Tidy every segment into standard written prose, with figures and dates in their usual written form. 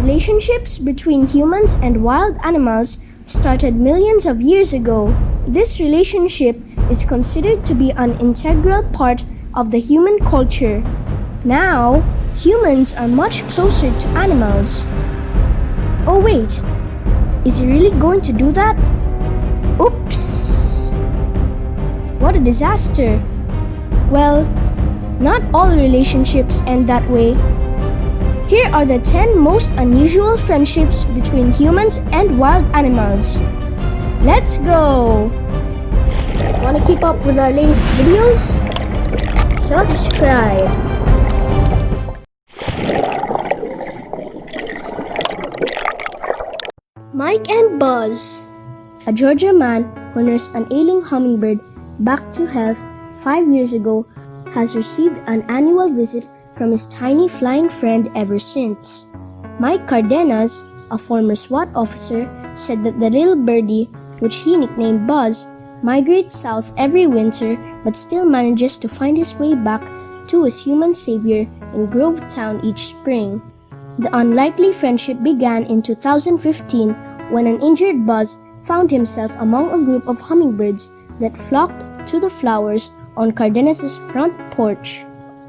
Relationships between humans and wild animals started millions of years ago. This relationship is considered to be an integral part of the human culture. Now, humans are much closer to animals. Oh wait, is he really going to do that? Oops! What a disaster! Well, not all relationships end that way. Here are the 10 most unusual friendships between humans and wild animals. Let's go! Want to keep up with our latest videos? Subscribe! Mike and Buzz. A Georgia man who nursed an ailing hummingbird back to health 5 years ago has received an annual visit from his tiny flying friend ever since. Mike Cardenas, a former SWAT officer, said that the little birdie, which he nicknamed Buzz, migrates south every winter but still manages to find his way back to his human savior in Grovetown each spring. The unlikely friendship began in 2015 when an injured Buzz found himself among a group of hummingbirds that flocked to the flowers on Cardenas' front porch.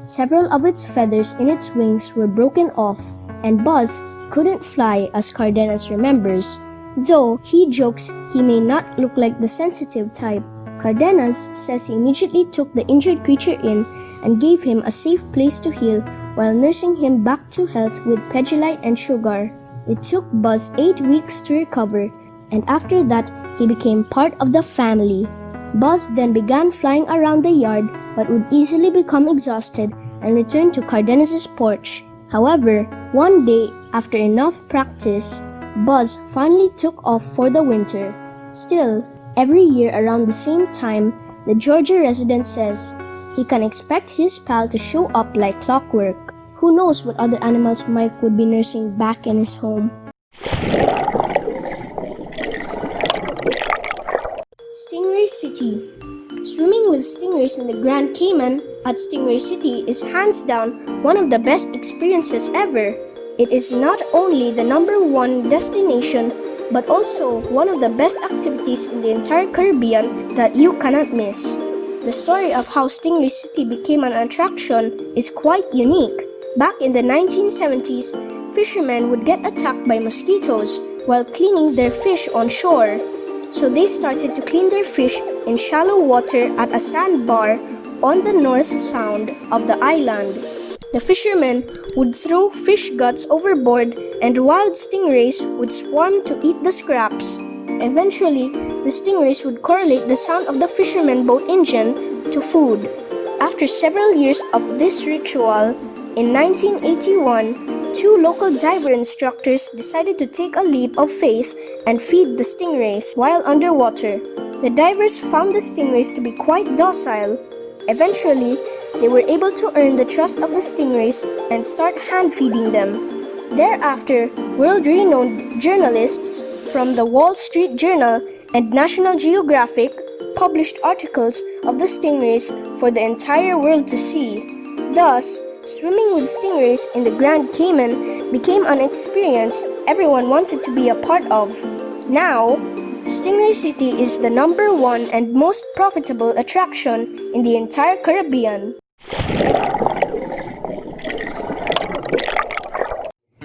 Several of its feathers in its wings were broken off, and Buzz couldn't fly as Cardenas remembers. Though he jokes he may not look like the sensitive type, Cardenas says he immediately took the injured creature in and gave him a safe place to heal while nursing him back to health with Pedialyte and sugar. It took Buzz 8 weeks to recover, and after that he became part of the family. Buzz then began flying around the yard but would easily become exhausted and return to Cardenas' porch. However, one day, after enough practice, Buzz finally took off for the winter. Still, every year around the same time, the Georgia resident says he can expect his pal to show up like clockwork. Who knows what other animals Mike would be nursing back in his home. Stingray City. Swimming with stingrays in the Grand Cayman at Stingray City is hands down one of the best experiences ever. It is not only the #1 destination, but also one of the best activities in the entire Caribbean that you cannot miss. The story of how Stingray City became an attraction is quite unique. Back in the 1970s, fishermen would get attacked by mosquitoes while cleaning their fish on shore. So they started to clean their fish in shallow water at a sandbar on the North Sound of the island. The fishermen would throw fish guts overboard and wild stingrays would swarm to eat the scraps. Eventually, the stingrays would correlate the sound of the fisherman boat engine to food. After several years of this ritual, in 1981, 2 local diver instructors decided to take a leap of faith and feed the stingrays while underwater. The divers found the stingrays to be quite docile. Eventually, they were able to earn the trust of the stingrays and start hand-feeding them. Thereafter, world-renowned journalists from the Wall Street Journal and National Geographic published articles of the stingrays for the entire world to see. Thus, swimming with stingrays in the Grand Cayman became an experience everyone wanted to be a part of. Now, Stingray City is the #1 and most profitable attraction in the entire Caribbean.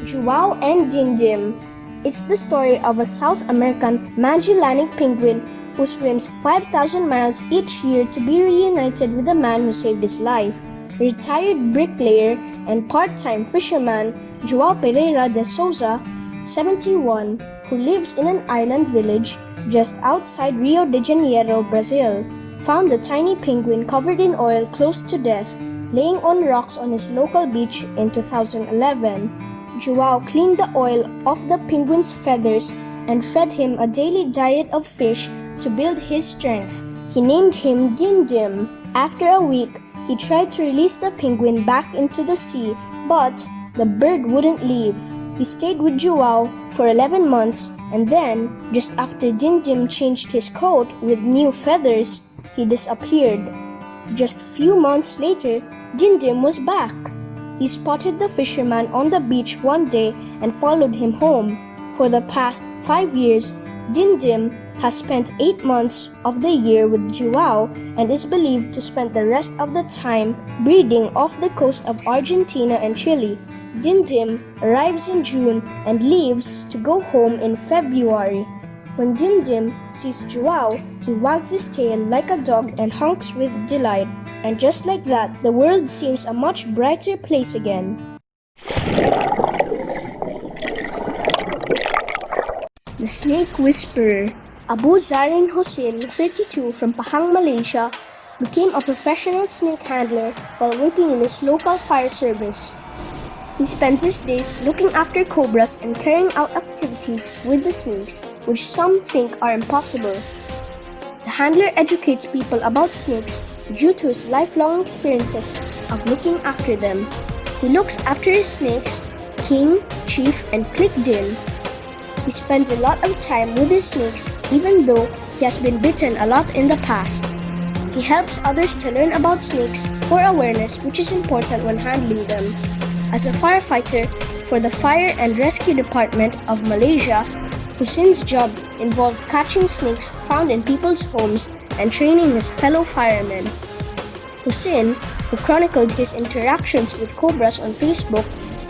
Joao and Diem. It's the story of a South American Magellanic penguin who swims 5,000 miles each year to be reunited with the man who saved his life. Retired bricklayer and part-time fisherman Joao Pereira de Souza, 71, who lives in an island village just outside Rio de Janeiro, Brazil, found the tiny penguin covered in oil close to death, laying on rocks on his local beach in 2011. Joao cleaned the oil off the penguin's feathers and fed him a daily diet of fish to build his strength. He named him Diem. After a week, he tried to release the penguin back into the sea, but the bird wouldn't leave. He stayed with Joao for 11 months, and then, just after Diem changed his coat with new feathers, he disappeared. Just a few months later, Diem was back. he spotted the fisherman on the beach one day and followed him home. For the past 5 years, Diem has spent 8 months of the year with Joao and is believed to spend the rest of the time breeding off the coast of Argentina and Chile. Diem arrives in June and leaves to go home in February. When Diem sees Joao, he wags his tail like a dog and honks with delight. And just like that, the world seems a much brighter place again. The Snake Whisperer. Abu Zarin Hussein, 32, from Pahang, Malaysia, became a professional snake handler while working in his local fire service. He spends his days looking after cobras and carrying out activities with the snakes, which some think are impossible. The handler educates people about snakes due to his lifelong experiences of looking after them. He looks after his snakes, king, chief, and clicked in. He spends a lot of time with his snakes even though he has been bitten a lot in the past. He helps others to learn about snakes for awareness, which is important when handling them. As a firefighter for the Fire and Rescue Department of Malaysia, Hussein's job involved catching snakes found in people's homes and training his fellow firemen. Hussein, who chronicled his interactions with cobras on Facebook,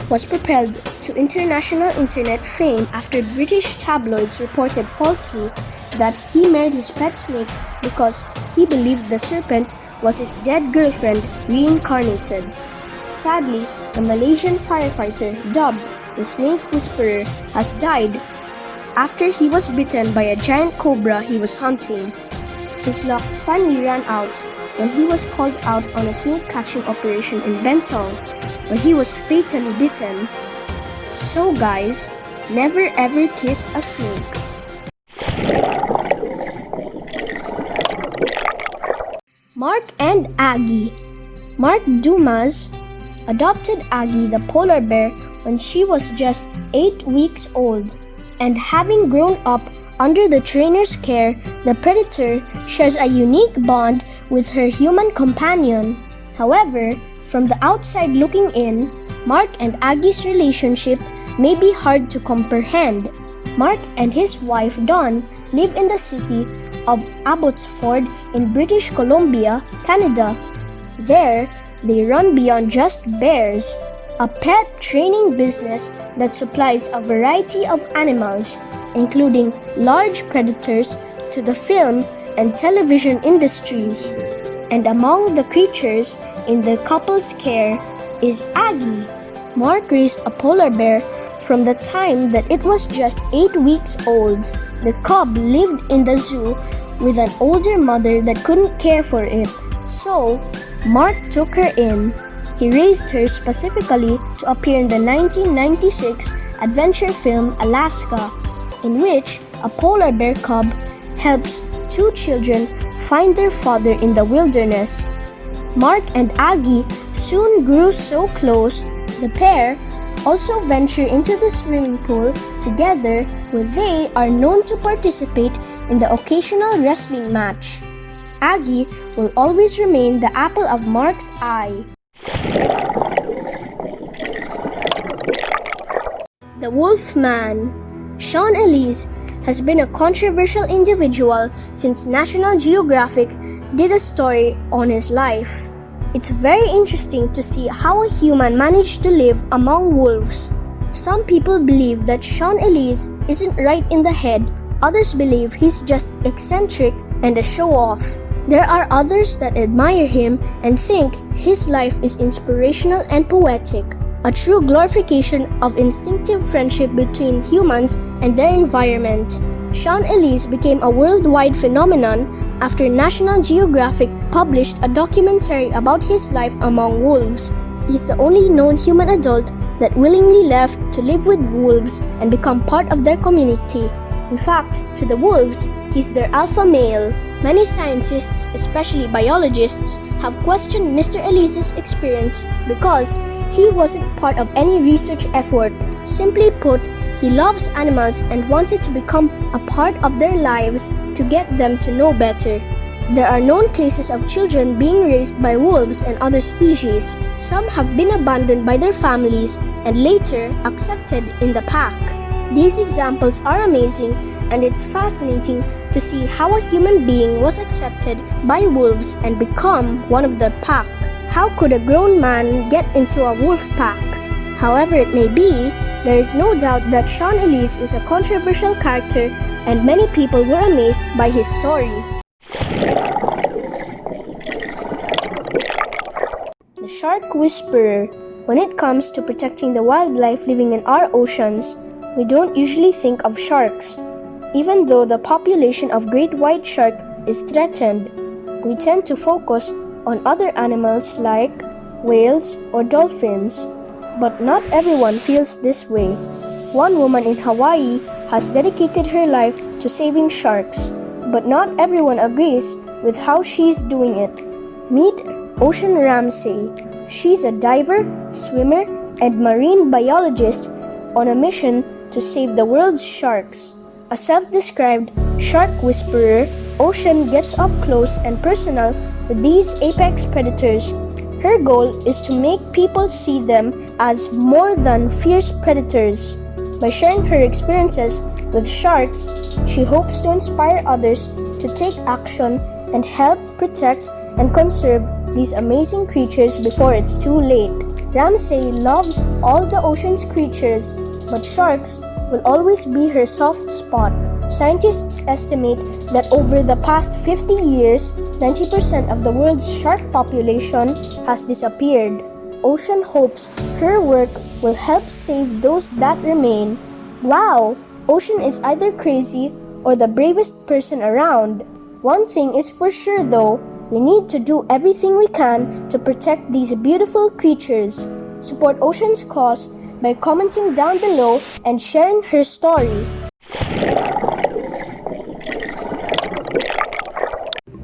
was propelled to international internet fame after British tabloids reported falsely that he married his pet snake because he believed the serpent was his dead girlfriend reincarnated. Sadly, the Malaysian firefighter dubbed the Snake Whisperer has died after he was bitten by a giant cobra he was hunting. His luck finally ran out when he was called out on a snake catching operation in Bentong, where he was fatally bitten. So guys, never ever kiss a snake. Mark and Aggie. Mark Dumas adopted Aggie the polar bear when she was just 8 weeks old, and having grown up under the trainer's care, the predator shares a unique bond with her human companion. However, from the outside looking in, Mark and Aggie's relationship may be hard to comprehend. Mark and his wife Dawn live in the city of Abbotsford in British Columbia, Canada. There, they run Beyond Just Bears, a pet training business that supplies a variety of animals, including large predators, to the film and television industries. And among the creatures in the couple's care is Aggie. Mark raised a polar bear from the time that it was just 8 weeks old. The cub lived in the zoo with an older mother that couldn't care for it, so Mark took her in. He raised her specifically to appear in the 1996 adventure film Alaska, in which a polar bear cub helps 2 children find their father in the wilderness. Mark and Aggie soon grew so close, the pair also venture into the swimming pool together, where they are known to participate in the occasional wrestling match. Aggie will always remain the apple of Mark's eye. The Wolfman. Sean Elise has been a controversial individual since National Geographic did a story on his life. It's very interesting to see how a human managed to live among wolves. Some people believe that Sean Elise isn't right in the head, others believe he's just eccentric and a show-off. There are others that admire him and think his life is inspirational and poetic, a true glorification of instinctive friendship between humans and their environment. Sean Elise became a worldwide phenomenon after National Geographic published a documentary about his life among wolves. He's the only known human adult that willingly left to live with wolves and become part of their community. In fact, to the wolves, he's their alpha male. Many scientists, especially biologists, have questioned Mr. Elise's experience because he wasn't part of any research effort. Simply put, he loves animals and wanted to become a part of their lives to get them to know better. There are known cases of children being raised by wolves and other species. Some have been abandoned by their families and later accepted in the pack. These examples are amazing, and it's fascinating to see how a human being was accepted by wolves and become one of the pack. How could a grown man get into a wolf pack? However it may be, there is no doubt that Sean Elise is a controversial character, and many people were amazed by his story. The Shark Whisperer. When it comes to protecting the wildlife living in our oceans, we don't usually think of sharks. Even though the population of great white shark is threatened, we tend to focus on other animals like whales or dolphins. But not everyone feels this way. One woman in Hawaii has dedicated her life to saving sharks, but not everyone agrees with how she's doing it. Meet Ocean Ramsey. She's a diver, swimmer, and marine biologist on a mission to save the world's sharks. A self-described shark whisperer, Ocean gets up close and personal with these apex predators. Her goal is to make people see them as more than fierce predators. By sharing her experiences with sharks, she hopes to inspire others to take action and help protect and conserve these amazing creatures before it's too late. Ramsey loves all the ocean's creatures, but sharks will always be her soft spot. Scientists estimate that over the past 50 years, 90% of the world's shark population has disappeared. Ocean hopes her work will help save those that remain. Wow! Ocean is either crazy or the bravest person around. One thing is for sure though, we need to do everything we can to protect these beautiful creatures. Support Ocean's cause by commenting down below and sharing her story.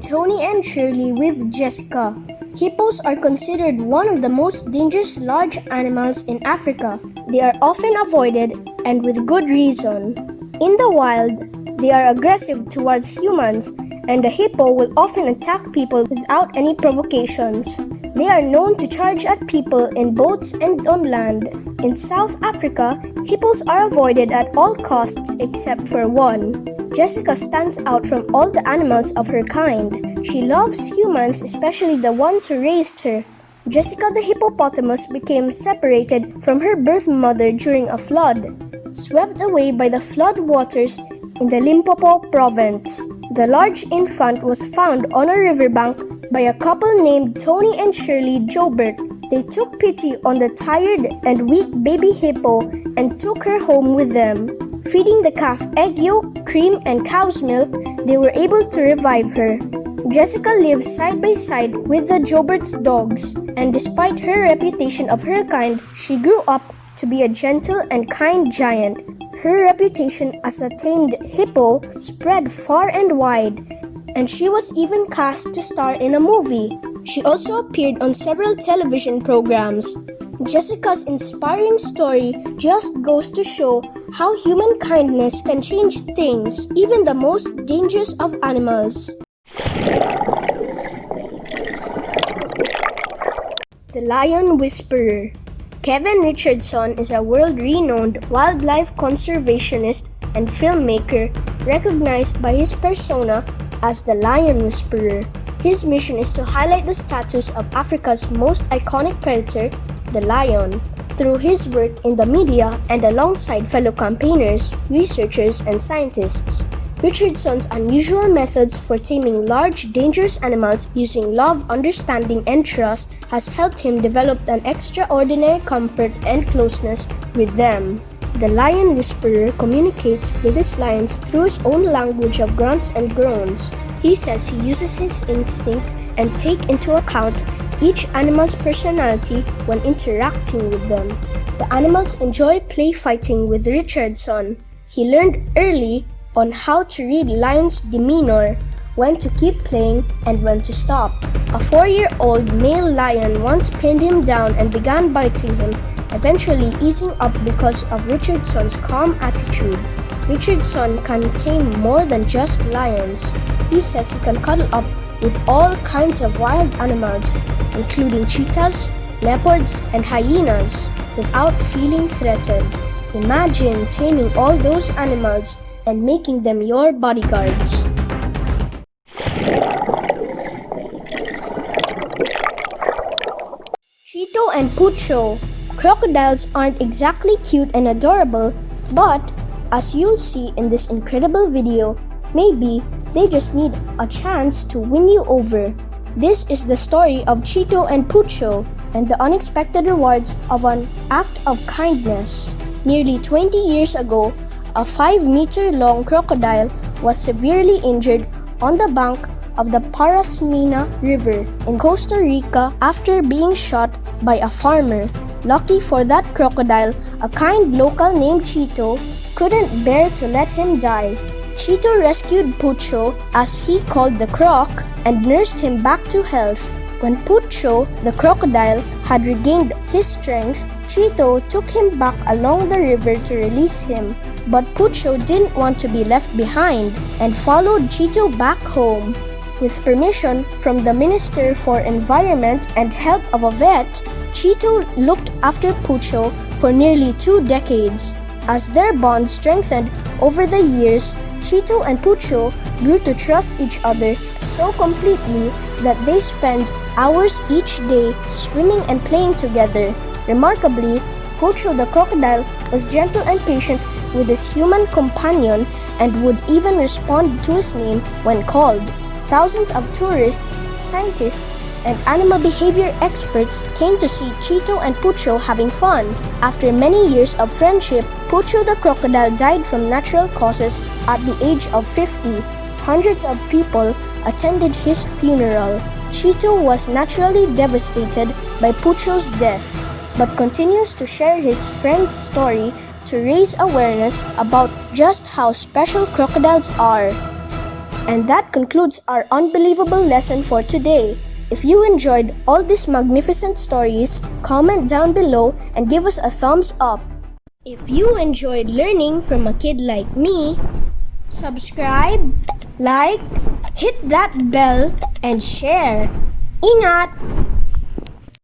Tony and Shirley with Jessica. Hippos are considered one of the most dangerous large animals in Africa. They are often avoided, and with good reason. In the wild, they are aggressive towards humans, and the hippo will often attack people without any provocations. They are known to charge at people in boats and on land. In South Africa, hippos are avoided at all costs except for one. Jessica stands out from all the animals of her kind. She loves humans, especially the ones who raised her. Jessica the hippopotamus became separated from her birth mother during a flood, swept away by the flood waters in the Limpopo province. The large infant was found on a riverbank by a couple named Tony and Shirley Jobert. They took pity on the tired and weak baby hippo and took her home with them. Feeding the calf egg yolk, cream, and cow's milk, they were able to revive her. Jessica lives side by side with the Jobert's dogs, and despite her reputation of her kind, she grew up to be a gentle and kind giant. Her reputation as a tamed hippo spread far and wide, and she was even cast to star in a movie. She also appeared on several television programs. Jessica's inspiring story just goes to show how human kindness can change things, even the most dangerous of animals. The Lion Whisperer. Kevin Richardson is a world-renowned wildlife conservationist and filmmaker recognized by his persona as the Lion Whisperer. His mission is to highlight the status of Africa's most iconic predator, the lion, through his work in the media and alongside fellow campaigners, researchers, and scientists. Richardson's unusual methods for taming large, dangerous animals using love, understanding, and trust has helped him develop an extraordinary comfort and closeness with them. The Lion Whisperer communicates with his lions through his own language of grunts and groans. He says he uses his instinct and take into account each animal's personality when interacting with them. The animals enjoy play fighting with Richardson. He learned early on how to read lions' demeanor, when to keep playing, and when to stop. A 4-year-old male lion once pinned him down and began biting him, eventually easing up because of Richardson's calm attitude. Richardson can tame more than just lions. He says he can cuddle up with all kinds of wild animals, including cheetahs, leopards, and hyenas, without feeling threatened. Imagine taming all those animals and making them your bodyguards. Shido and Pucho. Crocodiles aren't exactly cute and adorable, but as you'll see in this incredible video, maybe they just need a chance to win you over. This is the story of Shido and Pucho and the unexpected rewards of an act of kindness. Nearly 20 years ago, a 5-meter-long crocodile was severely injured on the bank of the Parasmina River in Costa Rica after being shot by a farmer. Lucky for that crocodile, a kind local named Shido couldn't bear to let him die. Shido rescued Pucho, as he called the croc, and nursed him back to health. When Pucho, the crocodile, had regained his strength, Shido took him back along the river to release him. But Pucho didn't want to be left behind and followed Shido back home. With permission from the Minister for Environment and help of a vet, Shido looked after Pucho for nearly 2 decades. As their bond strengthened over the years, Shido and Pucho grew to trust each other so completely that they spent hours each day swimming and playing together. Remarkably, Pucho the crocodile was gentle and patient with his human companion and would even respond to his name when called. Thousands of tourists, scientists, and animal behavior experts came to see Shido and Pucho having fun. After many years of friendship, Pucho the crocodile died from natural causes at the age of 50. Hundreds of people attended his funeral. Shido was naturally devastated by Pucho's death, but continues to share his friend's story to raise awareness about just how special crocodiles are. And that concludes our unbelievable lesson for today. If you enjoyed all these magnificent stories, comment down below and give us a thumbs up. If you enjoyed learning from a kid like me, subscribe, like, hit that bell, and share. Ingat!